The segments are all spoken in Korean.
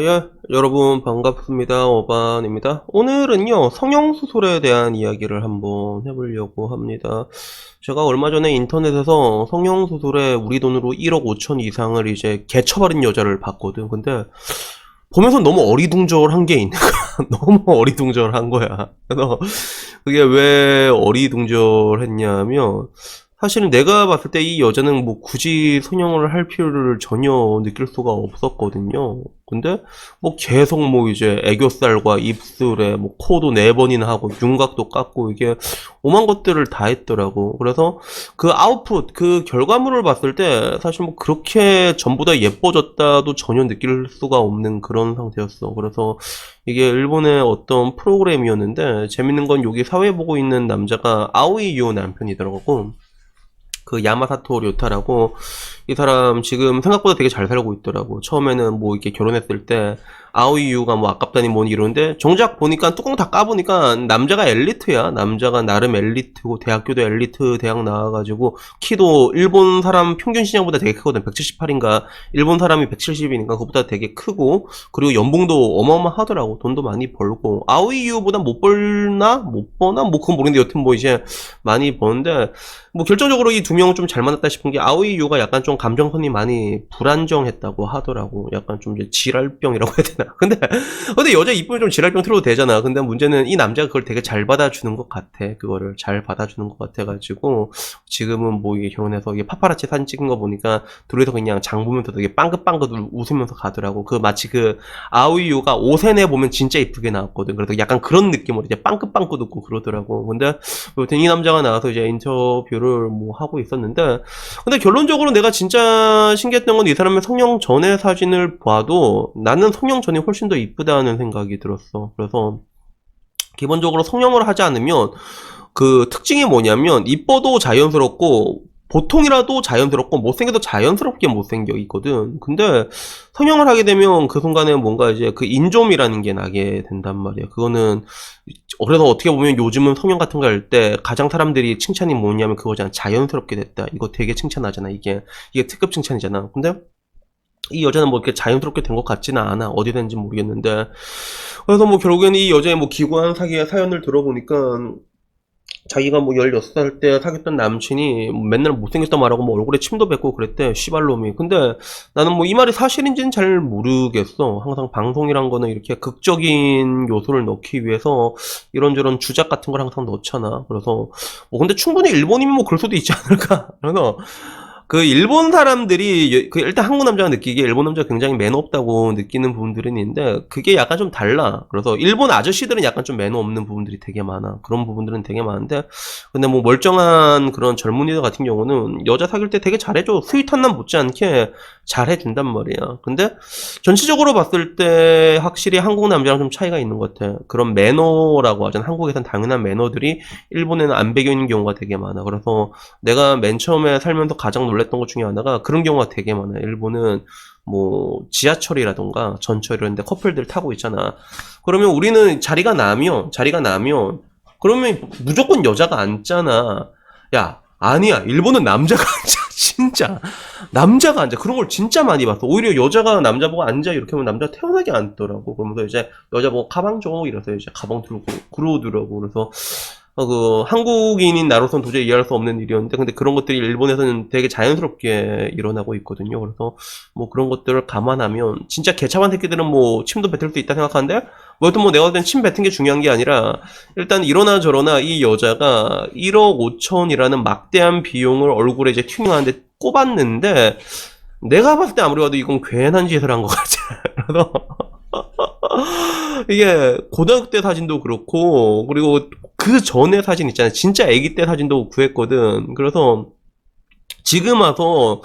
예, 여러분 반갑습니다. 어반입니다. 오늘은요, 성형수술에 대한 이야기를 한번 해보려고 합니다. 제가 얼마 전에 인터넷에서 성형수술에 우리 돈으로 1억 5천 이상을 이제 개쳐버린 여자를 봤거든. 근데 보면서 너무 어리둥절한 게 있는 거야. 너무 어리둥절한 거야. 그래서 그게 왜 어리둥절했냐면, 사실은 내가 봤을 때 이 여자는 뭐 굳이 성형을 할 필요를 전혀 느낄 수가 없었거든요. 근데 뭐 계속 뭐 이제 애교살과 입술에 뭐 코도 4번이나 하고 윤곽도 깎고 이게 오만 것들을 다 했더라고. 그래서 그 아웃풋, 그 결과물을 봤을 때 사실 뭐 그렇게 전부 다 예뻐졌다도 전혀 느낄 수가 없는 그런 상태였어. 그래서 이게 일본의 어떤 프로그램이었는데, 재밌는 건 여기 사회 보고 있는 남자가 아오이 유 남편이더라고. 그 야마사토 료타라고, 이 사람 지금 생각보다 되게 잘 살고 있더라고. 처음에는 뭐 이렇게 결혼했을 때 아오이유가 뭐 아깝다니 뭐니 이러는데, 정작 보니까 뚜껑 다 까보니까 남자가 엘리트야. 남자가 나름 엘리트고, 대학교도 엘리트 대학 나와가지고 키도 일본 사람 평균 신장보다 되게 크거든. 178인가, 일본 사람이 170이니까 그것보다 되게 크고, 그리고 연봉도 어마어마하더라고. 돈도 많이 벌고. 아오이유보다 못 벌나 못 버나 뭐 그건 모르겠는데, 여튼 뭐 이제 많이 버는데, 뭐 결정적으로 이 두 명은 좀 잘 맞았다 싶은 게, 아오이 유가 약간 좀 감정선이 많이 불안정했다고 하더라고. 약간 좀 이제 지랄병이라고 해야 되나. 근데 여자 이쁘면 좀 지랄병 틀어도 되잖아. 근데 문제는 이 남자가 그걸 되게 잘 받아주는 것 같아. 그거를 잘 받아주는 것 같아가지고, 지금은 뭐 이게 결혼해서 이게 파파라치 사진 찍은 거 보니까 둘이서 그냥 장 보면서 되게 빵긋빵긋 웃으면서 가더라고. 그 마치 그 아오이 유가 오세네 보면 진짜 이쁘게 나왔거든. 그래서 약간 그런 느낌으로 이제 빵긋빵긋 웃고 그러더라고. 근데 여튼 이 남자가 나와서 이제 인터뷰를 뭐 하고 있었는데, 근데 결론적으로 내가 진짜 신기했던 건, 이 사람의 성형 전의 사진을 봐도 나는 성형 전이 훨씬 더 이쁘다는 생각이 들었어. 그래서 기본적으로 성형을 하지 않으면 그 특징이 뭐냐면, 이뻐도 자연스럽고 보통이라도 자연스럽고 못생겨도 자연스럽게 못생겨 있거든. 근데 성형을 하게 되면 그 순간에 뭔가 이제 그 인좀이라는 게 나게 된단 말이야. 그거는 그래서 어떻게 보면 요즘은 성형 같은 거 할 때 가장 사람들이 칭찬이 뭐냐면 그거잖아. 자연스럽게 됐다. 이거 되게 칭찬하잖아. 이게 특급 칭찬이잖아. 근데 이 여자는 뭐 이렇게 자연스럽게 된 것 같지는 않아. 어디 된지 모르겠는데. 그래서 뭐 결국에는 이 여자의 뭐 기구한 사기의 사연을 들어보니까, 자기가 뭐 16살 때 사귀었던 남친이 맨날 못생겼다 말하고 뭐 얼굴에 침도 뱉고 그랬대, 씨발놈이. 근데 나는 뭐 이 말이 사실인지는 잘 모르겠어. 항상 방송이란 거는 이렇게 극적인 요소를 넣기 위해서 이런저런 주작 같은 걸 항상 넣잖아. 그래서 뭐 근데 충분히 일본이면 뭐 그럴 수도 있지 않을까. 그래서 그 일본 사람들이 그 일단 한국 남자가 느끼기에 일본 남자가 굉장히 매너 없다고 느끼는 부분들은 있는데, 그게 약간 좀 달라. 그래서 일본 아저씨들은 약간 좀 매너 없는 부분들이 되게 많아. 그런 부분들은 되게 많은데, 근데 뭐 멀쩡한 그런 젊은이들 같은 경우는 여자 사귈 때 되게 잘해줘. 스윗한 남 못지않게 잘해준단 말이야. 근데 전체적으로 봤을 때 확실히 한국 남자랑 좀 차이가 있는 것 같아. 그런 매너라고 하잖아. 한국에선 당연한 매너들이 일본에는 안 배겨있는 경우가 되게 많아. 그래서 내가 맨 처음에 살면서 가장 놀랬던 것 중에 하나가 그런 경우가 되게 많아. 일본은 뭐 지하철이라던가 전철 이런 데 커플들 타고 있잖아. 그러면 우리는 자리가 나면 그러면 무조건 여자가 앉잖아. 야, 아니야. 일본은 남자가 앉아. 진짜. 남자가 앉아. 그런 걸 진짜 많이 봤어. 오히려 여자가 남자 보고 앉아 이렇게 하면 남자가 태어나게 앉더라고. 그러면서 이제 여자 보고 가방 줘 이래서 이제 가방 들고 그러더라고. 그래서 그 한국인인 나로선 도저히 이해할 수 없는 일이었는데, 근데 그런 것들이 일본에서는 되게 자연스럽게 일어나고 있거든요. 그래서 뭐 그런 것들을 감안하면 진짜 개차반 새끼들은 뭐 침도 뱉을 수 있다 생각하는데, 뭐 여튼 뭐 내가 볼 땐 침 뱉은 게 중요한 게 아니라, 일단 이러나 저러나 이 여자가 1억 5천이라는 막대한 비용을 얼굴에 이제 튜닝하는데 꼽았는데, 내가 봤을 때 아무리 봐도 이건 괜한 짓을 한 것 같아. 그래서 이게 고등학교 때 사진도 그렇고, 그리고 그 전에 사진 있잖아요. 진짜 아기 때 사진도 구했거든. 그래서 지금 와서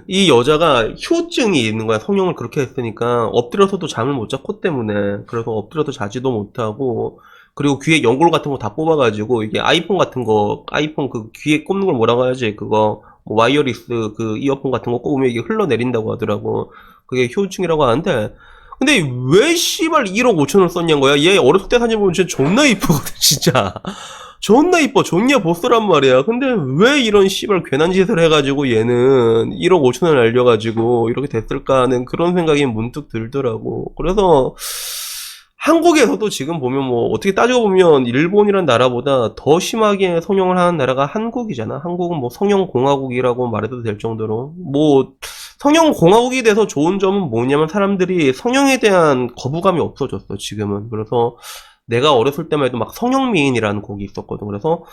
이 여자가 휴증이 있는 거야. 성형을 그렇게 했으니까 엎드려서도 잠을 못 자, 코 때문에. 그래서 엎드려서 자지도 못하고, 그리고 귀에 연골 같은 거 다 뽑아가지고, 이게 아이폰 같은 거, 아이폰 그 귀에 꼽는 걸 뭐라고 하지? 그거 뭐 와이어리스 그 이어폰 같은 거 꼽으면 이게 흘러내린다고 하더라고. 그게 휴증이라고 하는데, 근데 왜 씨발 1억 5천을 썼냐는 거야. 얘 어렸을 때 사진 보면 진짜 존나 이쁘거든 진짜. 존나 이뻐, 존나 보스란 말이야. 근데 왜 이런 씨발 괜한 짓을 해가지고 얘는 1억 5천을 날려가지고 이렇게 됐을까 하는 그런 생각이 문득 들더라고. 그래서 한국에서도 지금 보면 뭐 어떻게 따지고 보면 일본이란 나라보다 더 심하게 성형을 하는 나라가 한국이잖아. 한국은 뭐 성형공화국이라고 말해도 될 정도로 뭐 성형공화국이 돼서 좋은 점은 뭐냐면 사람들이 성형에 대한 거부감이 없어졌어 지금은. 그래서 내가 어렸을 때만 해도 막 성형미인이라는 곡이 있었거든. 그래서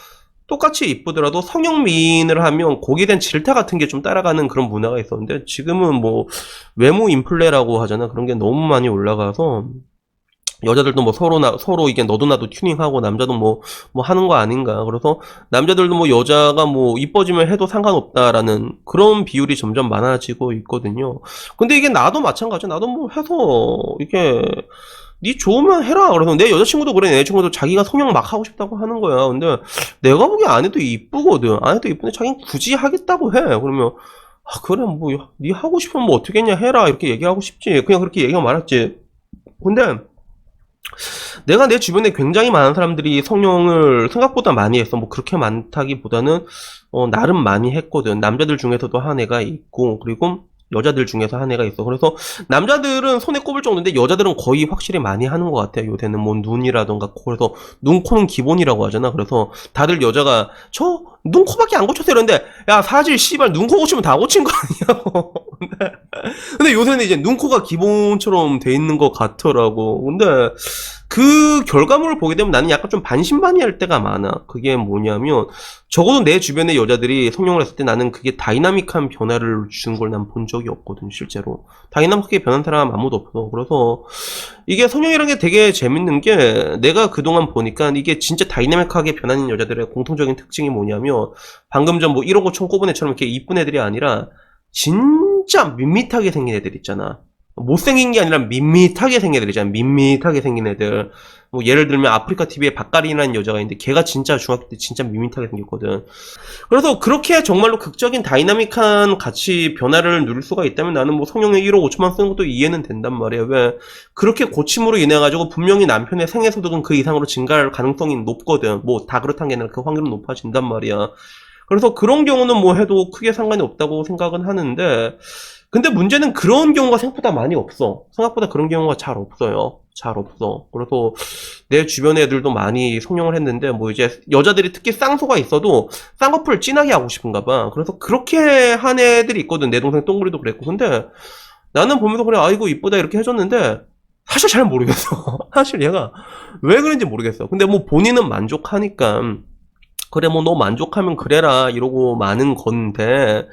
똑같이 이쁘더라도 성형미인을 하면 곡에 대한 질타 같은 게 좀 따라가는 그런 문화가 있었는데 지금은 뭐 외모 인플레라고 하잖아. 그런 게 너무 많이 올라가서 여자들도 뭐 서로 이게 너도 나도 튜닝하고 남자도 뭐 하는 거 아닌가. 그래서 남자들도 뭐 여자가 뭐 이뻐지면 해도 상관없다라는 그런 비율이 점점 많아지고 있거든요. 근데 이게 나도 마찬가지야. 나도 뭐 해서 이게 니 좋으면 해라. 그래서 내 여자친구도 그래. 내 여자친구도 자기가 성형 막 하고 싶다고 하는 거야. 근데 내가 보기엔 안 해도 이쁘거든. 안 해도 이쁜데 자기는 굳이 하겠다고 해. 그러면 아 그래 뭐 니 하고 싶으면 뭐 어떻게 했냐 해라 이렇게 얘기하고 싶지. 그냥 그렇게 얘기가 많았지. 근데 내가 내 주변에 굉장히 많은 사람들이 성형을 생각보다 많이 했어. 뭐 그렇게 많다기보다는 나름 많이 했거든. 남자들 중에서도 한 애가 있고 그리고 여자들 중에서 한 애가 있어. 그래서 남자들은 손에 꼽을 정도인데 여자들은 거의 확실히 많이 하는 것 같아요. 요새는 뭐 눈이라던가 코. 그래서 눈, 코는 기본이라고 하잖아. 그래서 다들 여자가 저 눈, 코밖에 안 고쳤어요. 이러는데 야 사실 씨발 눈, 코 고치면 다 고친 거 아니냐고. 근데 요새는 이제 눈, 코가 기본처럼 돼 있는 것 같더라고. 근데 그 결과물을 보게 되면 나는 약간 좀 반신반의할 때가 많아. 그게 뭐냐면 적어도 내 주변의 여자들이 성형을 했을 때 나는 그게 다이나믹한 변화를 준 걸 난 본 적이 없거든. 실제로 다이나믹하게 변한 사람 아무도 없어. 그래서 이게 성형이라는 게 되게 재밌는 게 내가 그동안 보니까 이게 진짜 다이나믹하게 변하는 여자들의 공통적인 특징이 뭐냐면 방금 전 뭐 1억 5천 꼽은 애처럼 이렇게 이쁜 애들이 아니라 진짜 밋밋하게 생긴 애들 있잖아. 못생긴 게 아니라 밋밋하게 생긴 애들 있잖아. 밋밋하게 생긴 애들. 뭐 예를 들면 아프리카 TV에 박가리라는 여자가 있는데 걔가 진짜 중학교 때 진짜 밋밋하게 생겼거든. 그래서 그렇게 정말로 극적인 다이나믹한 가치 변화를 누릴 수가 있다면 나는 뭐 성형에 1억 5천만 쓰는 것도 이해는 된단 말이야. 왜? 그렇게 고침으로 인해 가지고 분명히 남편의 생애 소득은 그 이상으로 증가할 가능성이 높거든. 뭐 다 그렇다는 게 아니라 그 확률은 높아진단 말이야. 그래서 그런 경우는 뭐 해도 크게 상관이 없다고 생각은 하는데 근데 문제는 그런 경우가 생각보다 많이 없어. 생각보다 그런 경우가 잘 없어요. 잘 없어. 그래서 내 주변 애들도 많이 성형을 했는데 뭐 이제 여자들이 특히 쌍수가 있어도 쌍꺼풀 진하게 하고 싶은가 봐. 그래서 그렇게 한 애들이 있거든. 내 동생 똥구리도 그랬고. 근데 나는 보면서 그래 아이고 이쁘다 이렇게 해줬는데 사실 잘 모르겠어. 사실 얘가 왜 그런지 모르겠어. 근데 뭐 본인은 만족하니까 그래 뭐 너 만족하면 그래라 이러고 마는 건데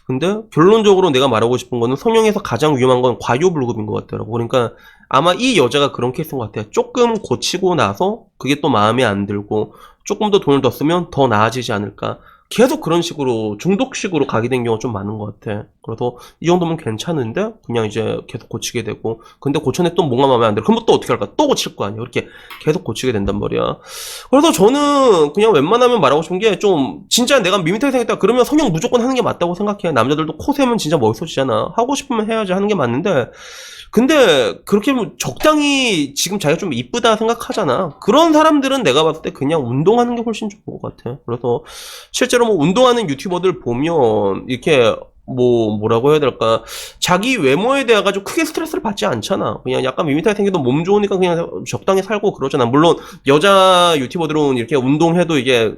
근데 결론적으로 내가 말하고 싶은 거는 성형에서 가장 위험한 건 과요불급인 것 같더라고. 그러니까 아마 이 여자가 그런 케이스인 것 같아. 조금 고치고 나서 그게 또 마음에 안 들고 조금 더 돈을 더 쓰면 더 나아지지 않을까. 계속 그런 식으로 중독식으로 가게 된 경우가 좀 많은 것 같아. 그래서 이 정도면 괜찮은데 그냥 이제 계속 고치게 되고 근데 고쳐내 또 뭔가 마음에 안 들어. 그럼 또 어떻게 할까? 또 고칠 거 아니야. 이렇게 계속 고치게 된단 말이야. 그래서 저는 그냥 웬만하면 말하고 싶은 게 좀 진짜 내가 밋밋하게 생겼다 그러면 성형 무조건 하는 게 맞다고 생각해. 남자들도 코 세면 진짜 멋있어지잖아. 하고 싶으면 해야지 하는 게 맞는데 근데 그렇게 적당히 지금 자기가 좀 이쁘다 생각하잖아. 그런 사람들은 내가 봤을 때 그냥 운동하는 게 훨씬 좋은 것 같아. 그래서 실제로 뭐 운동하는 유튜버들 보면 이렇게 뭐라고 해야 될까 자기 외모에 대해 가지고 크게 스트레스를 받지 않잖아. 그냥 약간 밋밋하게 생겨도 몸 좋으니까 그냥 적당히 살고 그러잖아. 물론 여자 유튜버들은 이렇게 운동해도 이게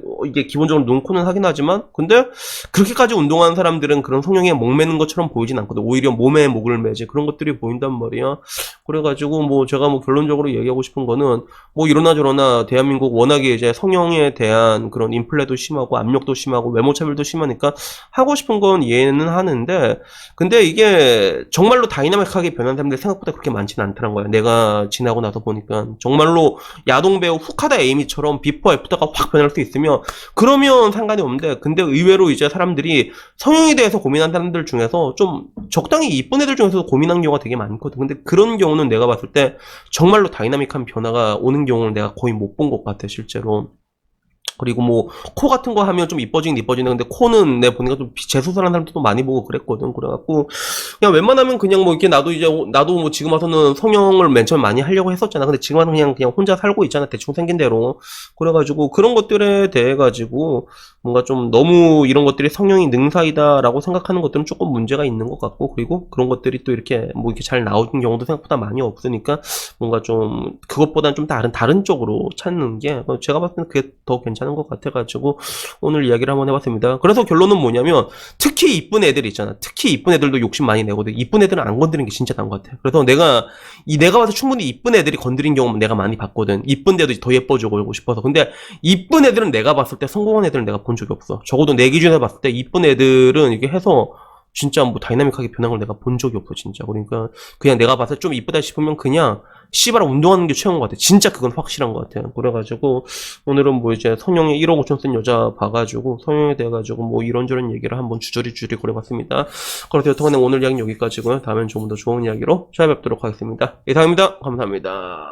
기본적으로 눈 코는 하긴 하지만 근데 그렇게까지 운동하는 사람들은 그런 성형에 목매는 것처럼 보이진 않거든. 오히려 몸에 목을 매지 그런 것들이 보인단 말이야. 그래가지고 뭐 제가 뭐 결론적으로 얘기하고 싶은 거는 뭐 이러나 저러나 대한민국 워낙에 이제 성형에 대한 그런 인플레도 심하고 압력도 심하고 외모차별도 심하니까 하고 싶은 건 이해는 하는데 근데 이게 정말로 다이나믹하게 변한 사람들 생각보다 그렇게 많지는 않다는 거야. 내가 지나고 나서 보니까 정말로 야동배우 후카다 에이미처럼 비포 애프터가 확 변할 수 있으면 그러면 상관이 없는데 근데 의외로 이제 사람들이 성형에 대해서 고민한 사람들 중에서 좀 적당히 이쁜 애들 중에서도 고민한 경우가 되게 많거든. 근데 그런 경우는 내가 봤을 때 정말로 다이나믹한 변화가 오는 경우는 내가 거의 못 본 것 같아 실제로. 그리고 뭐 코 같은 거 하면 좀 이뻐지긴 이뻐지는데 근데 코는 내 보니까 좀 재수술한 사람들도 많이 보고 그랬거든. 그래갖고 그냥 웬만하면 그냥 뭐 이렇게 나도 뭐 지금 와서는 성형을 맨 처음 많이 하려고 했었잖아. 근데 지금 와서 그냥 혼자 살고 있잖아. 대충 생긴 대로. 그래가지고 그런 것들에 대해 가지고 뭔가 좀 너무 이런 것들이 성형이 능사이다라고 생각하는 것들은 조금 문제가 있는 것 같고, 그리고 그런 것들이 또 이렇게 뭐 이렇게 잘 나오는 경우도 생각보다 많이 없으니까 뭔가 좀 그것보다는 좀 다른 쪽으로 찾는 게 제가 봤을 때는 그게 더 괜찮은 것 같아가지고 오늘 이야기를 한번 해봤습니다. 그래서 결론은 뭐냐면 특히 이쁜 애들 있잖아. 특히 이쁜 애들도 욕심 많이 내거든. 이쁜 애들은 안 건드리는 게 진짜 나은 것 같아. 그래서 내가 봐서 충분히 이쁜 애들이 건드린 경우는 내가 많이 봤거든. 이쁜데도 더 예뻐지고 싶어서. 근데 이쁜 애들은 내가 봤을 때 성공한 애들은 내가 본 적이 없어. 적어도 내 기준에 봤을 때 이쁜 애들은 이렇게 해서 진짜 뭐 다이나믹하게 변한 걸 내가 본 적이 없어, 진짜. 그러니까 그냥 내가 봐서 좀 이쁘다 싶으면 그냥 씨발 운동하는 게 최고인 것 같아. 진짜 그건 확실한 것 같아요. 그래가지고 오늘은 뭐 이제 성형에 1억 5천 쓴 여자 봐가지고 성형에 대해가지고 뭐 이런저런 얘기를 한번 주저리 거려봤습니다. 그래서 여튼간에 오늘 이야기는 여기까지고요. 다음엔 조금 더 좋은 이야기로 찾아뵙도록 하겠습니다. 이상입니다. 감사합니다.